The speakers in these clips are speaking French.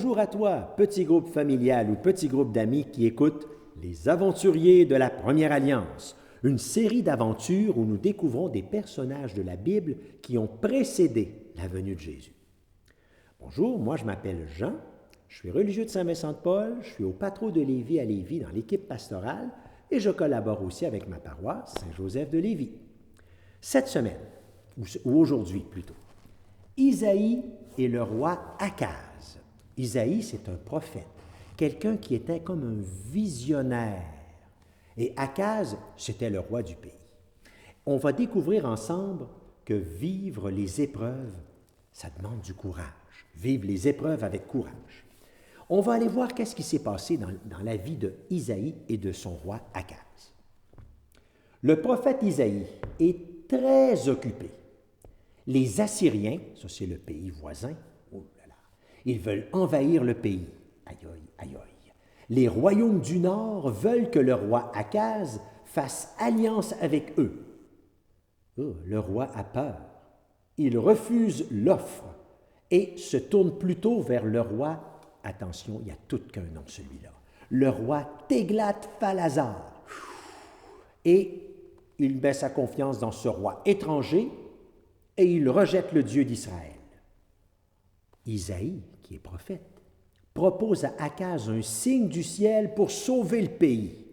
Bonjour à toi, petit groupe familial ou petit groupe d'amis qui écoutent Les Aventuriers de la Première Alliance, une série d'aventures où nous découvrons des personnages de la Bible qui ont précédé la venue de Jésus. Bonjour, moi je m'appelle Jean, je suis religieux de Saint-Vincent-de-Paul, je suis au patro de Lévis à Lévis dans l'équipe pastorale et je collabore aussi avec ma paroisse Saint-Joseph de Lévis. Cette semaine, ou aujourd'hui plutôt, Isaïe et le roi Akaz. Isaïe, c'est un prophète, quelqu'un qui était comme un visionnaire. Et Akaz, c'était le roi du pays. On va découvrir ensemble que vivre les épreuves, ça demande du courage. Vivre les épreuves avec courage. On va aller voir qu'est-ce qui s'est passé dans la vie de Isaïe et de son roi Akaz. Le prophète Isaïe est très occupé. Les Assyriens, ça c'est le pays voisin, oh là là, ils veulent envahir le pays. Aïe, aïe, aïe, aïe. Les royaumes du Nord veulent que le roi Akaz fasse alliance avec eux. Oh, le roi a peur. Il refuse l'offre et se tourne plutôt vers le roi, attention, il n'y a tout qu'un nom celui-là, le roi Téglat-Phalazar. Et il met sa confiance dans ce roi étranger et il rejette le Dieu d'Israël. Isaïe, qui est prophète, propose à Akaz un signe du ciel pour sauver le pays.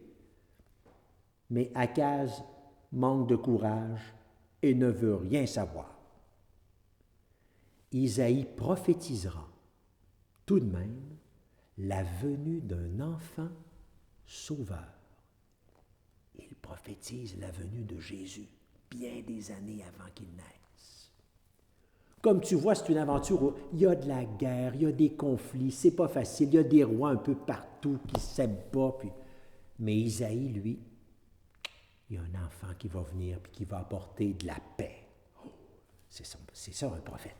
Mais Akaz manque de courage et ne veut rien savoir. Isaïe prophétisera tout de même la venue d'un enfant sauveur. Il prophétise la venue de Jésus bien des années avant qu'il naisse. Comme tu vois, c'est une aventure où il y a de la guerre, il y a des conflits, c'est pas facile, il y a des rois un peu partout qui ne s'aiment pas. Mais Isaïe, lui, il y a un enfant qui va venir et qui va apporter de la paix. Oh, c'est ça un prophète.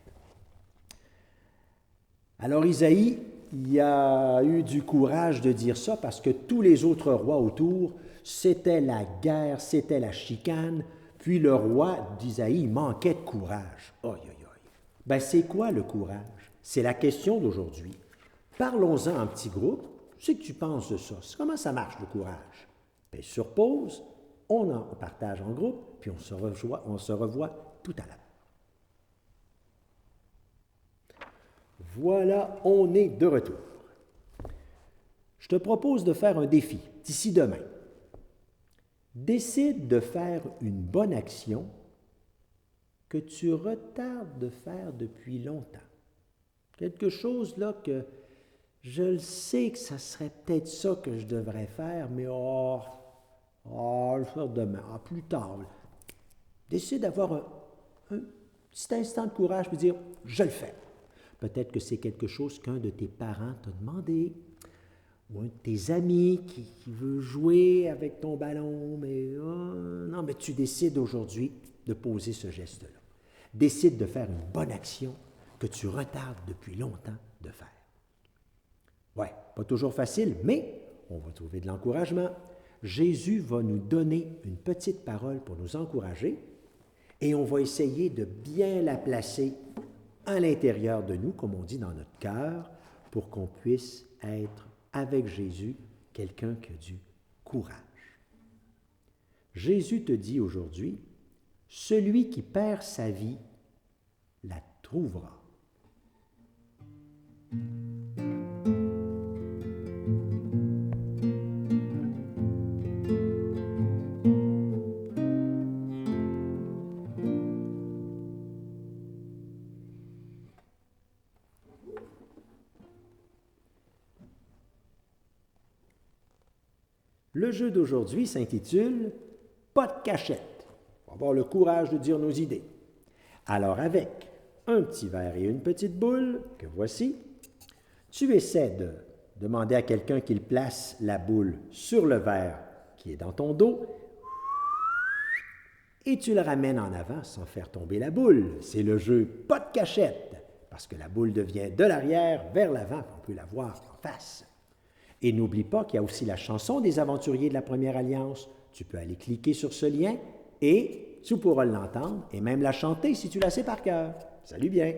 Alors Isaïe, il a eu du courage de dire ça parce que tous les autres rois autour, c'était la guerre, c'était la chicane, puis le roi d'Isaïe manquait de courage. Aïe, aïe, aïe. Ben c'est quoi le courage? C'est la question d'aujourd'hui. Parlons-en en petit groupe. Qu'est-ce que tu penses de ça? Comment ça marche le courage? Ben, sur pause, on en partage en groupe, puis on se revoit tout à l'heure. Voilà, on est de retour. Je te propose de faire un défi d'ici demain. Décide de faire une bonne action que tu retardes de faire depuis longtemps. Quelque chose là que je le sais que ça serait peut-être ça que je devrais faire, mais je vais le faire demain, plus tard. Décide d'avoir un petit instant de courage et dire « je le fais ». Peut-être que c'est quelque chose qu'un de tes parents t'a demandé, ou un de tes amis qui veut jouer avec ton ballon, mais non, mais tu décides aujourd'hui de poser ce geste-là. Décide de faire une bonne action que tu retardes depuis longtemps de faire. Ouais, pas toujours facile, mais on va trouver de l'encouragement. Jésus va nous donner une petite parole pour nous encourager et on va essayer de bien la placer à l'intérieur de nous, comme on dit dans notre cœur, pour qu'on puisse être avec Jésus quelqu'un qui a du courage. Jésus te dit aujourd'hui, celui qui perd sa vie la trouvera. Le jeu d'aujourd'hui s'intitule « Pas de cachette ». On va avoir le courage de dire nos idées. Alors avec un petit verre et une petite boule, que voici, tu essaies de demander à quelqu'un qu'il place la boule sur le verre qui est dans ton dos et tu le ramènes en avant sans faire tomber la boule. C'est le jeu « Pas de cachette » parce que la boule devient de l'arrière vers l'avant, on peut la voir en face. Et n'oublie pas qu'il y a aussi la chanson des Aventuriers de la Première Alliance. Tu peux aller cliquer sur ce lien et tu pourras l'entendre et même la chanter si tu la sais par cœur. Salut bien!